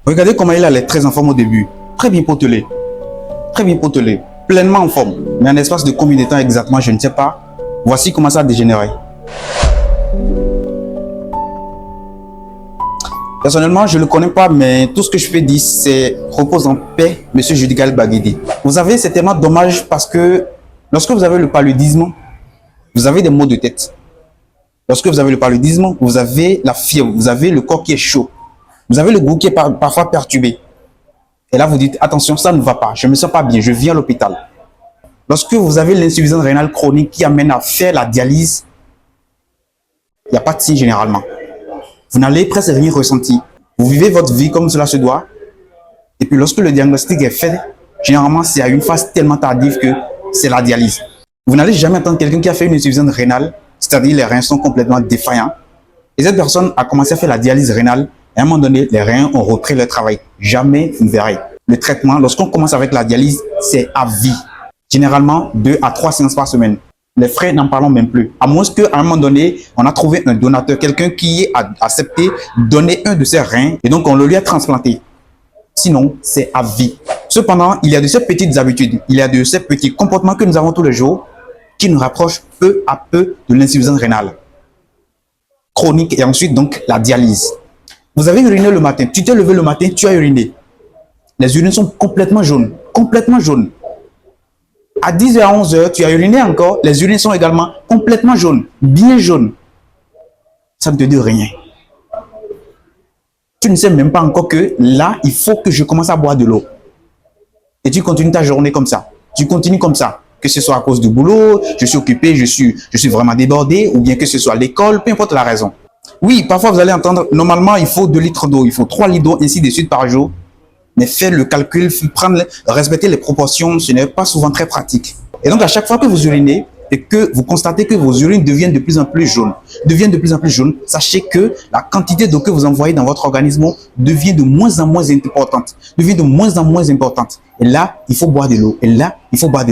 Regardez comment il allait très en forme au début. Très bien potelé. Très bien potelé. Pleinement en forme. Mais en espace de combien de temps exactement, je ne sais pas. Voici comment ça a dégénéré. Personnellement, je ne le connais pas, mais tout ce que je peux dire, c'est repose en paix, Monsieur Judigal Baguedi. Vous avez, c'est tellement dommage parce que lorsque vous avez le paludisme, vous avez des maux de tête. Lorsque vous avez le paludisme, vous avez la fièvre, vous avez le corps qui est chaud. Vous avez le goût qui est parfois perturbé. Et là, vous dites, attention, ça ne va pas, je ne me sens pas bien, je viens à l'hôpital. Lorsque vous avez l'insuffisance rénale chronique qui amène à faire la dialyse, il n'y a pas de signe généralement. Vous n'allez presque rien ressentir. Vous vivez votre vie comme cela se doit. Et puis lorsque le diagnostic est fait, généralement, c'est à une phase tellement tardive que c'est la dialyse. Vous n'allez jamais entendre quelqu'un qui a fait une insuffisance rénale, c'est-à-dire les reins sont complètement défaillants. Et cette personne a commencé à faire la dialyse rénale. Et à un moment donné, les reins ont repris leur travail. Jamais vous ne verrez. Le traitement, lorsqu'on commence avec la dialyse, c'est à vie. Généralement, 2 à 3 séances par semaine. Les frais, n'en parlons même plus. À moins qu'à un moment donné, on a trouvé un donateur, quelqu'un qui a accepté de donner un de ses reins et donc on le lui a transplanté. Sinon, c'est à vie. Cependant, il y a de ces petites habitudes, il y a de ces petits comportements que nous avons tous les jours qui nous rapprochent peu à peu de l'insuffisance rénale chronique et ensuite donc la dialyse. Vous avez uriné le matin, tu t'es levé le matin, tu as uriné. Les urines sont complètement jaunes, complètement jaunes. À 10h, à 11h, tu as uriné encore, les urines sont également complètement jaunes, bien jaunes. Ça ne te dit rien. Tu ne sais même pas encore que là, il faut que je commence à boire de l'eau. Et tu continues ta journée comme ça. Tu continues comme ça. Que ce soit à cause du boulot, je suis occupé, je suis vraiment débordé, ou bien que ce soit l'école, peu importe la raison. Oui, parfois vous allez entendre, normalement il faut 2 litres d'eau, il faut 3 litres d'eau, ainsi de suite par jour. Mais faire le calcul, respecter les proportions, ce n'est pas souvent très pratique. Et donc, à chaque fois que vous urinez et que vous constatez que vos urines deviennent de plus en plus jaunes, sachez que la quantité d'eau que vous envoyez dans votre organisme devient de moins en moins importante. Et là, il faut boire de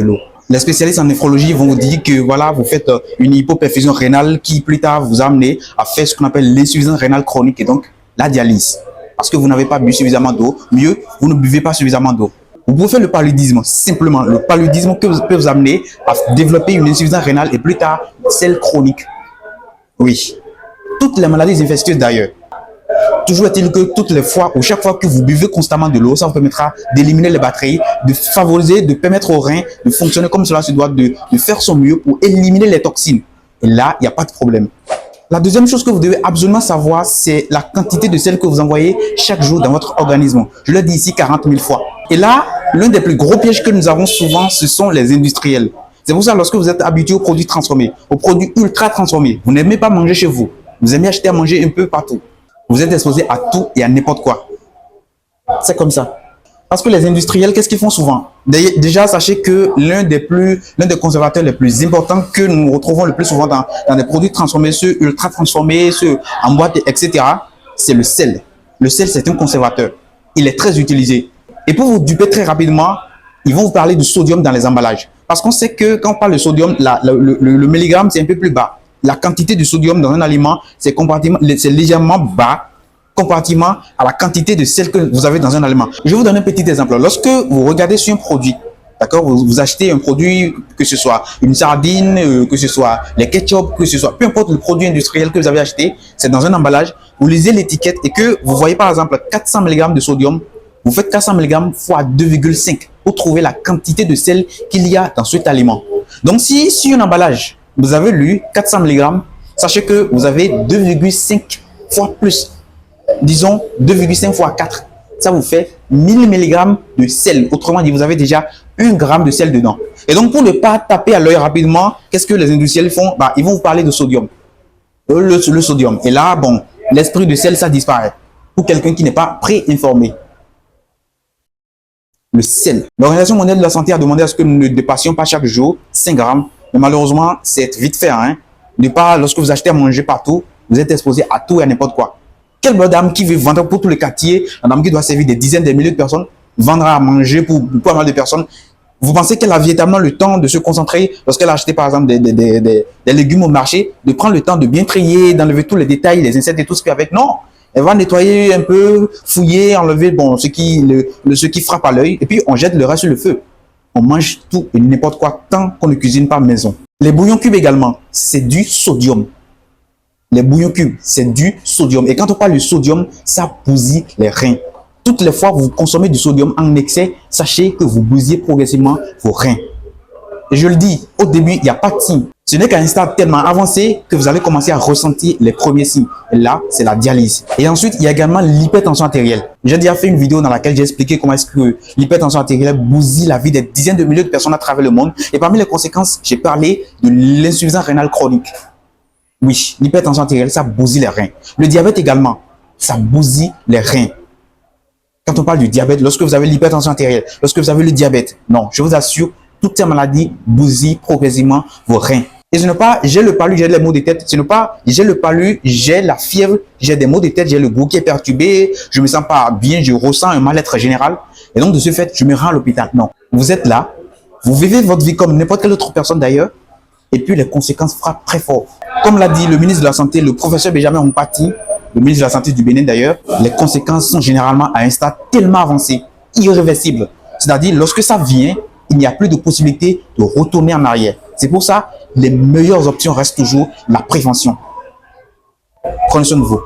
l'eau. Les spécialistes en néphrologie vont vous dire que voilà, vous faites une hypoperfusion rénale qui plus tard vous a amené à faire ce qu'on appelle l'insuffisance rénale chronique et donc la dialyse. Parce que vous n'avez pas bu suffisamment d'eau, mieux, vous ne buvez pas suffisamment d'eau. Vous pouvez faire le paludisme, simplement. Le paludisme peut vous amener à développer une insuffisance rénale et plus tard, celle chronique. Oui. Toutes les maladies infectieuses d'ailleurs. Toujours est-il que toutes les fois ou chaque fois que vous buvez constamment de l'eau, ça vous permettra d'éliminer les bactéries, de favoriser, de permettre aux reins de fonctionner comme cela se doit, de faire son mieux pour éliminer les toxines. Et là, il n'y a pas de problème. La deuxième chose que vous devez absolument savoir, c'est la quantité de sel que vous envoyez chaque jour dans votre organisme. Je le dis ici 40 000 fois. Et là, l'un des plus gros pièges que nous avons souvent, ce sont les industriels. C'est pour ça, lorsque vous êtes habitué aux produits transformés, aux produits ultra transformés, vous n'aimez pas manger chez vous. Vous aimez acheter à manger un peu partout. Vous êtes exposé à tout et à n'importe quoi. C'est comme ça. Parce que les industriels, qu'est-ce qu'ils font souvent? Déjà, sachez que l'un des conservateurs les plus importants que nous retrouvons le plus souvent dans des produits transformés, ceux ultra transformés, ceux en boîte, etc., c'est le sel. Le sel, c'est un conservateur. Il est très utilisé. Et pour vous duper très rapidement, ils vont vous parler du sodium dans les emballages. Parce qu'on sait que quand on parle de sodium, le milligramme, c'est un peu plus bas. La quantité de sodium dans un aliment, c'est légèrement bas comparativement à la quantité de sel que vous avez dans un aliment. Je vais vous donner un petit exemple. Lorsque vous regardez sur un produit, d'accord, vous achetez un produit, que ce soit une sardine, que ce soit les ketchup, que ce soit, peu importe le produit industriel que vous avez acheté, c'est dans un emballage, vous lisez l'étiquette et que vous voyez par exemple 400 mg de sodium, vous faites 400 mg fois 2,5 pour trouver la quantité de sel qu'il y a dans cet aliment. Donc si sur un emballage, vous avez lu 400 mg, sachez que vous avez 2,5 fois plus. Disons 2,5 fois 4, ça vous fait 1000 mg de sel. Autrement dit, vous avez déjà 1 gramme de sel dedans. Et donc, pour ne pas taper à l'œil rapidement, qu'est-ce que les industriels font? Ils vont vous parler de sodium. Le sodium. Et là, bon, l'esprit de sel, ça disparaît. Pour quelqu'un qui n'est pas pré-informé. Le sel. L'Organisation mondiale de la santé a demandé à ce que nous ne dépassions pas chaque jour 5 grammes. Mais malheureusement, c'est vite fait. Lorsque vous achetez à manger partout, vous êtes exposé à tout et à n'importe quoi. Quelle bonne dame qui veut vendre pour tous les quartiers, la dame qui doit servir des dizaines, des milliers de personnes, vendra à manger pour pas mal de personnes. Vous pensez qu'elle a véritablement le temps de se concentrer lorsqu'elle a acheté par exemple des légumes au marché, de prendre le temps de bien trier, d'enlever tous les détails, les insectes et tout ce qu'il y a avec? Non, Elle va nettoyer un peu, fouiller, enlever bon, ce qui frappe à l'œil. Et puis, on jette le reste sur le feu. On mange tout et n'importe quoi tant qu'on ne cuisine pas maison. Les bouillons cubes également, c'est du sodium. Les bouillons cubes, c'est du sodium. Et quand on parle de sodium, ça bousille les reins. Toutes les fois que vous consommez du sodium en excès, sachez que vous bousillez progressivement vos reins. Et je le dis, au début, il n'y a pas de signe. Ce n'est qu'à un stade tellement avancé que vous allez commencer à ressentir les premiers signes. Et là, c'est la dialyse. Et ensuite, il y a également l'hypertension artérielle. J'ai déjà fait une vidéo dans laquelle j'ai expliqué comment est-ce que l'hypertension artérielle bousille la vie des dizaines de milliers de personnes à travers le monde. Et parmi les conséquences, j'ai parlé de l'insuffisance rénale chronique. Oui, l'hypertension artérielle, ça bousille les reins. Le diabète également, ça bousille les reins. Quand on parle du diabète, lorsque vous avez l'hypertension artérielle, lorsque vous avez le diabète, non, je vous assure, toutes ces maladies bousillent progressivement vos reins. Et ce n'est pas j'ai le palu, j'ai les maux de tête. Ce n'est pas j'ai le palu, j'ai la fièvre, j'ai des maux de tête, j'ai le goût qui est perturbé, je me sens pas bien, je ressens un mal-être général. Et donc, de ce fait, je me rends à l'hôpital. Non, vous êtes là, vous vivez votre vie comme n'importe quelle autre personne d'ailleurs, et puis les conséquences frappent très fort. Comme l'a dit le ministre de la Santé, le professeur Benjamin Mpati, le ministre de la Santé du Bénin d'ailleurs, les conséquences sont généralement à un stade tellement avancé, irréversible. C'est-à-dire, lorsque ça vient, il n'y a plus de possibilité de retourner en arrière. C'est pour ça, les meilleures options restent toujours la prévention. Prenez soin de vous.